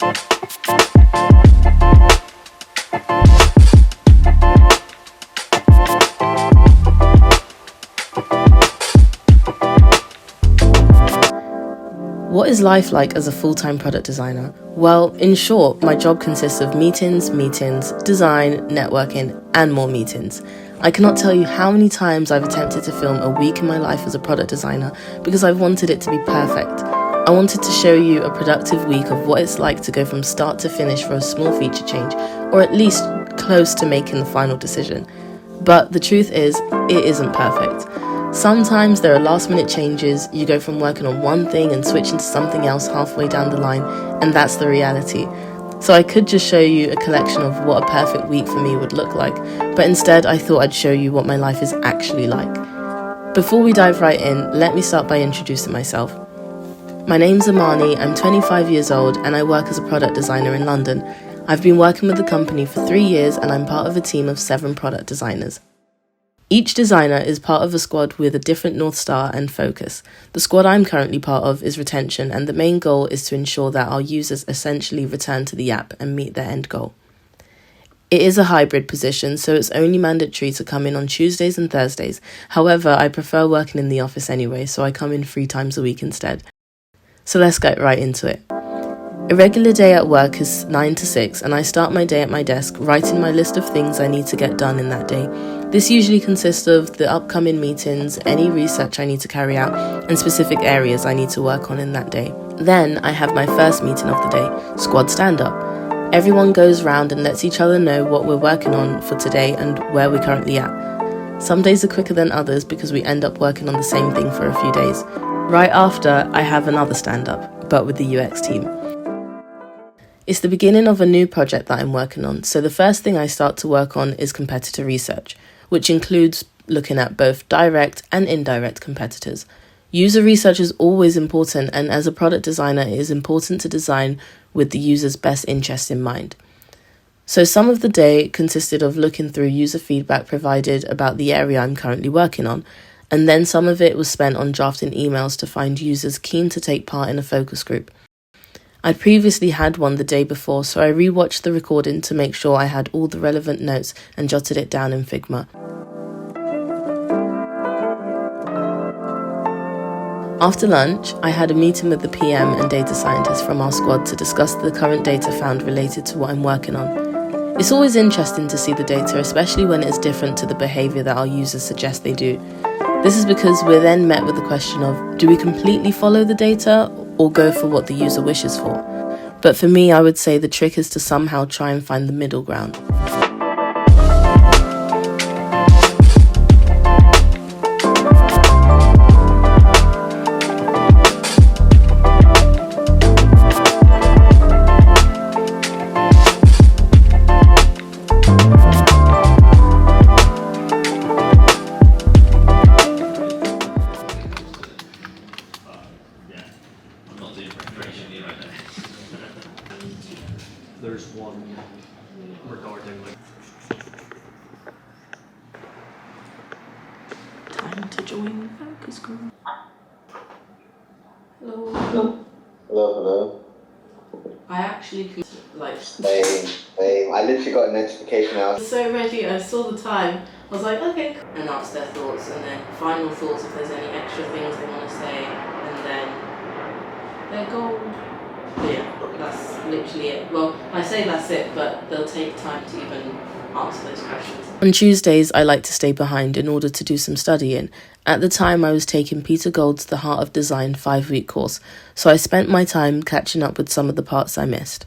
What is life like as a full-time product designer? Well, in short, my job consists of meetings, design, networking, and more meetings. I cannot tell you how many times I've attempted to film a week in my life as a product designer because I've wanted it to be perfect. I wanted to show you a productive week of what it's like to go from start to finish for a small feature change, or at least close to making the final decision. But the truth is, it isn't perfect. Sometimes there are last-minute changes, you go from working on one thing and switch into something else halfway down the line, and that's the reality. So I could just show you a collection of what a perfect week for me would look like, but instead I thought I'd show you what my life is actually like. Before we dive right in, let me start by introducing myself. My name's Amani, I'm 25 years old, and I work as a product designer in London. I've been working with the company for 3 years, and I'm part of a team of 7 product designers. Each designer is part of a squad with a different North Star and focus. The squad I'm currently part of is retention, and the main goal is to ensure that our users essentially return to the app and meet their end goal. It is a hybrid position, so it's only mandatory to come in on Tuesdays and Thursdays. However, I prefer working in the office anyway, so I come in 3 times a week instead. So let's get right into it. A regular day at work is 9 to 6, and I start my day at my desk writing my list of things I need to get done in that day. This usually consists of the upcoming meetings, any research I need to carry out, and specific areas I need to work on in that day. Then I have my first meeting of the day, squad stand-up. Everyone goes round and lets each other know what we're working on for today and where we're currently at. Some days are quicker than others because we end up working on the same thing for a few days. Right after, I have another stand-up, but with the UX team. It's the beginning of a new project that I'm working on, so the first thing I start to work on is competitor research, which includes looking at both direct and indirect competitors. User research is always important, and as a product designer, it is important to design with the user's best interest in mind. So some of the day consisted of looking through user feedback provided about the area I'm currently working on, and then some of it was spent on drafting emails to find users keen to take part in a focus group. I'd previously had one the day before, so I rewatched the recording to make sure I had all the relevant notes and jotted it down in Figma. After lunch, I had a meeting with the PM and data scientists from our squad to discuss the current data found related to what I'm working on. It's always interesting to see the data, especially when it's different to the behaviour that our users suggest they do. This is because we're then met with the question of, do we completely follow the data or go for what the user wishes for? But for me, I would say the trick is to somehow try and find the middle ground. There's one regarding Time to join the focus group. Hello. Hello, hello. I actually Same. I literally got a notification I out. was so ready, I saw the time. I was like, okay. And ask their thoughts, and then final thoughts if there's any extra things they want to say, and then they're gold. Yeah, that's literally it. Well, I say that's it, but they'll take time to even answer those questions. On Tuesdays, I like to stay behind in order to do some studying. At the time, I was taking Peter Gould's The Heart of Design 5-week course, so I spent my time catching up with some of the parts I missed.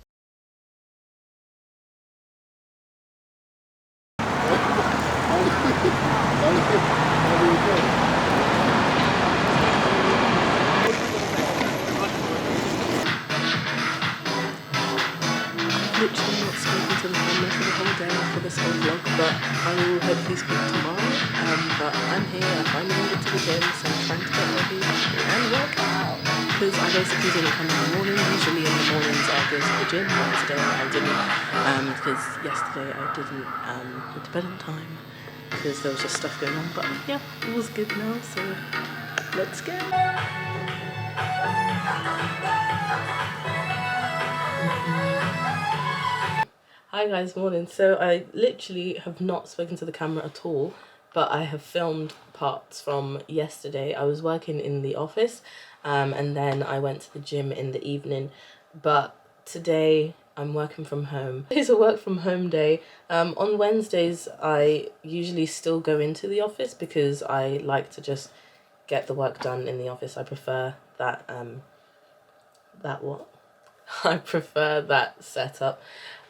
Literally not spoken to the family for the whole day for this whole vlog, but I will hopefully speak tomorrow. But I'm here, I finally made it to the gym, so I'm trying to get ready and work out. Because I basically didn't come in the morning. Usually in the mornings I go to the gym, but today I didn't. Because yesterday I didn't go to bed on time because there was just stuff going on. But yeah, it was good now, so let's go. Hi guys, morning. So I literally have not spoken to the camera at all, but I have filmed parts from yesterday. I was working in the office and then I went to the gym in the evening, but today I'm working from home. It's a work from home day. On Wednesdays I usually still go into the office because I like to just get the work done in the office. I prefer that I prefer that setup.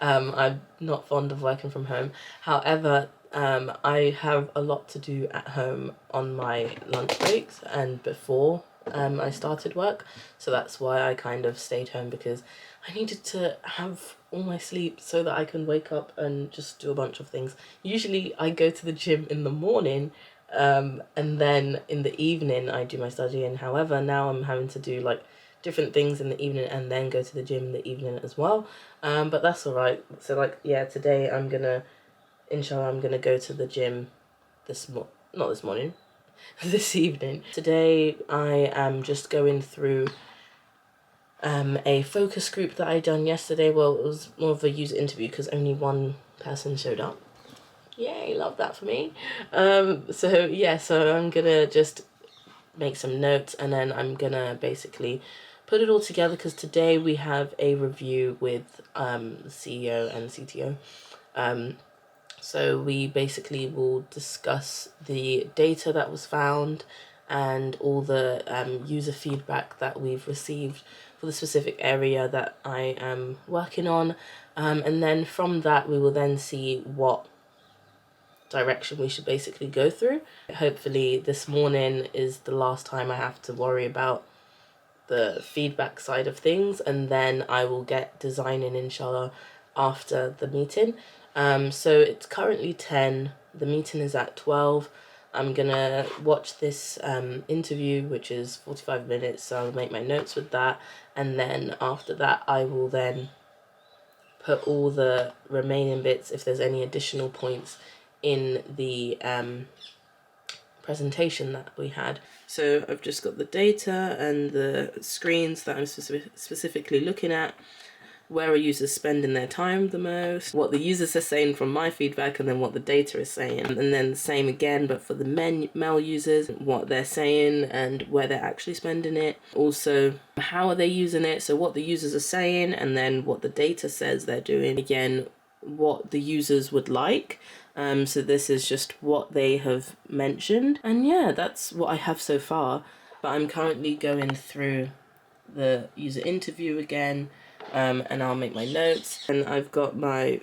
I'm not fond of working from home. However, I have a lot to do at home on my lunch breaks and before I started work. So that's why I kind of stayed home, because I needed to have all my sleep so that I can wake up and just do a bunch of things. Usually I go to the gym in the morning and then in the evening I do my studying. However, now I'm having to do like different things in the evening and then go to the gym in the evening as well, but that's all right. So like, yeah, today I'm gonna, inshallah, I'm gonna go to the gym not this morning, this evening. Today I am just going through a focus group that I done yesterday. Well, it was more of a user interview because only one person showed up. Yay, love that for me. So yeah, so I'm gonna just make some notes and then I'm gonna basically put it all together, because today we have a review with CEO and CTO. So we basically will discuss the data that was found and all the user feedback that we've received for the specific area that I am working on, and then from that we will then see what direction we should basically go through. Hopefully this morning is the last time I have to worry about the feedback side of things, and then I will get designing inshallah after the meeting. So it's currently 10, the meeting is at 12. I'm gonna watch this interview, which is 45 minutes, so I'll make my notes with that, and then after that I will then put all the remaining bits, if there's any additional points, in the presentation that we had. So I've just got the data and the screens that I'm specifically looking at, where are users spending their time the most, what the users are saying from my feedback, and then what the data is saying. And then the same again, but for the male users, what they're saying and where they're actually spending it. Also, how are they using it? So what the users are saying, and then what the data says they're doing. Again, what the users would like. So this is just what they have mentioned. And yeah, that's what I have so far. But I'm currently going through the user interview again, and I'll make my notes. And I've got my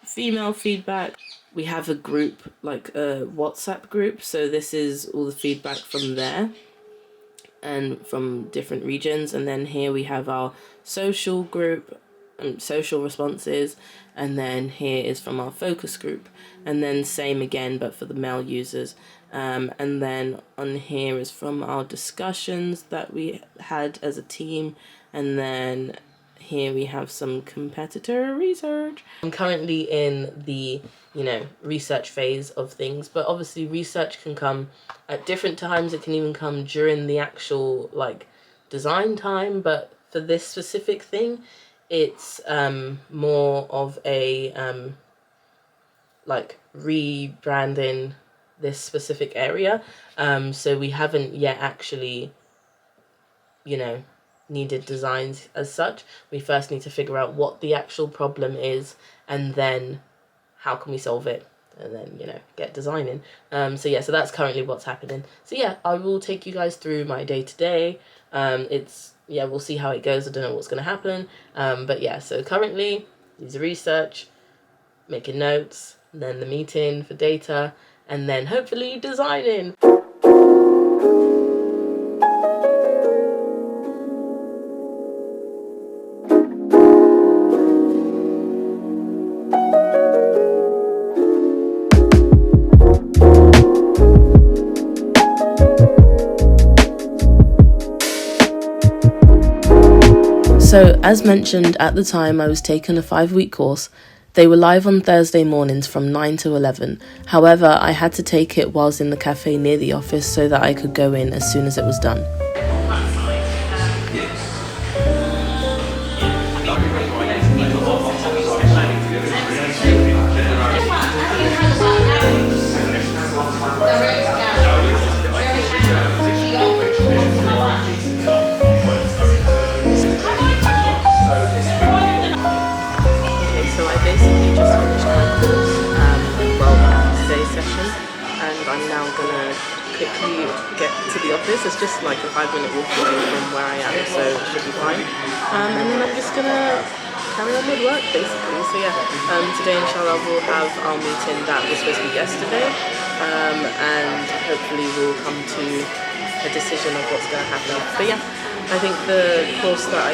female feedback. We have a group, like a WhatsApp group. So this is all the feedback from there and from different regions. And then here we have our social group, social responses, and then here is from our focus group, and then same again but for the male users, and then on here is from our discussions that we had as a team, and then here we have some competitor research. I'm currently in the research phase of things, but obviously research can come at different times. It can even come during the actual like design time, but for this specific thing it's more of a like rebranding this specific area, so we haven't yet actually needed designs as such. We first need to figure out what the actual problem is, and then how can we solve it, and then get designing. So yeah, so that's currently what's happening. So yeah, I will take you guys through my day-to-day. We'll see how it goes. I don't know what's going to happen, but yeah, so currently user research, making notes, and then the meeting for data, and then hopefully designing. So, as mentioned, at the time I was taking a 5-week course. They were live on Thursday mornings from 9 to 11. However, I had to take it whilst in the cafe near the office so that I could go in as soon as it was done. place. It's just like a 5-minute walk away from where I am, so it should be fine. And then I'm just gonna carry on with work basically. So yeah, today inshallah we'll have our meeting that was supposed to be yesterday, and hopefully we'll come to a decision of what's going to happen. But yeah, I think the course that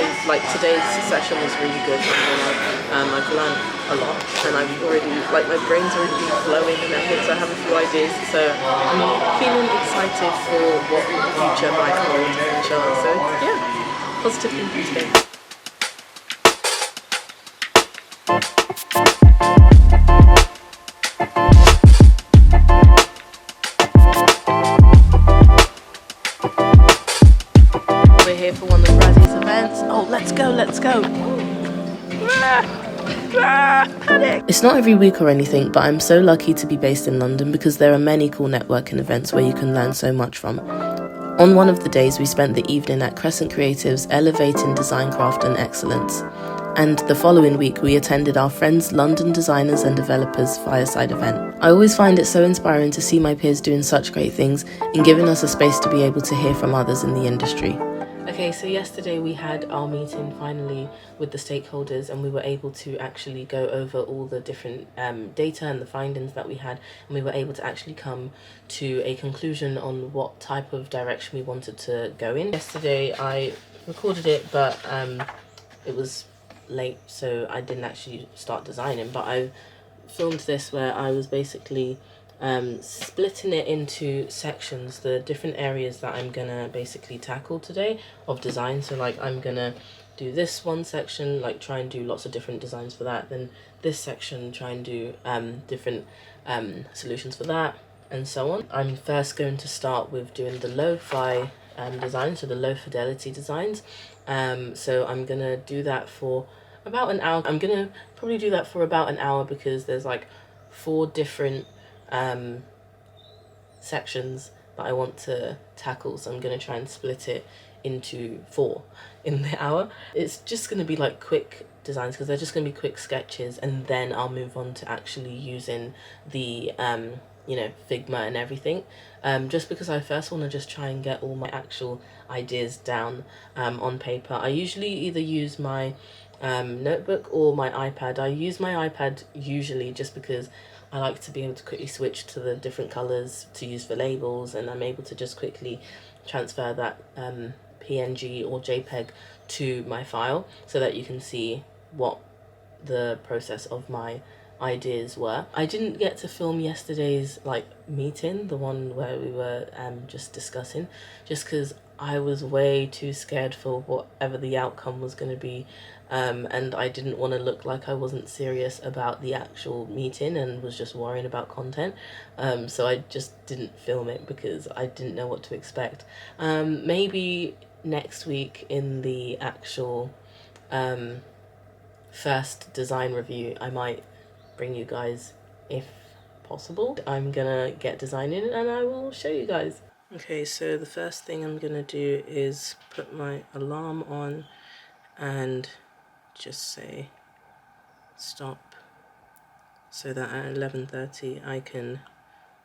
today's session was really good. I've learned a lot, and I've already, my brain's already been flowing and everything, so I have a few ideas. So I'm feeling excited for what the future might hold, inshallah. So yeah, positive thinking today. We're here for one of Razi's events. Oh, let's go, let's go. Panic. It's not every week or anything, but I'm so lucky to be based in London because there are many cool networking events where you can learn so much from. On one of the days, we spent the evening at Crescent Creative's Elevating Design Craft and Excellence. And the following week, we attended our friends London Designers and Developers Fireside event. I always find it so inspiring to see my peers doing such great things and giving us a space to be able to hear from others in the industry. Okay, so yesterday we had our meeting finally with the stakeholders, and we were able to actually go over all the different data and the findings that we had, and we were able to actually come to a conclusion on what type of direction we wanted to go in. Yesterday I recorded it, but it was late, so I didn't actually start designing, but I filmed this where I was basically splitting it into sections, the different areas that I'm gonna basically tackle today of design. So I'm gonna do this one section, try and do lots of different designs for that, then this section try and do different solutions for that, and so on. I'm first going to start with doing the lo-fi design, so the low fidelity designs. So I'm gonna do that for about an hour. I'm gonna probably do that for about an hour because there's 4 different sections that I want to tackle, so I'm going to try and split it into 4 in the hour. It's just going to be quick designs because they're just going to be quick sketches, and then I'll move on to actually using the Figma and everything, just because I first want to just try and get all my actual ideas down on paper. I usually either use my notebook or my iPad. I use my iPad usually just because I like to be able to quickly switch to the different colours to use for labels, and I'm able to just quickly transfer that PNG or JPEG to my file so that you can see what the process of my ideas were. I didn't get to film yesterday's meeting, the one where we were just discussing, just because I was way too scared for whatever the outcome was going to be, and I didn't want to look like I wasn't serious about the actual meeting and was just worrying about content, so I just didn't film it because I didn't know what to expect. Maybe next week in the actual first design review I might bring you guys if possible. I'm gonna get designing and I will show you guys. Okay, so the first thing I'm gonna do is put my alarm on and just say stop so that at 11:30 I can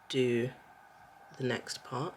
do the next part.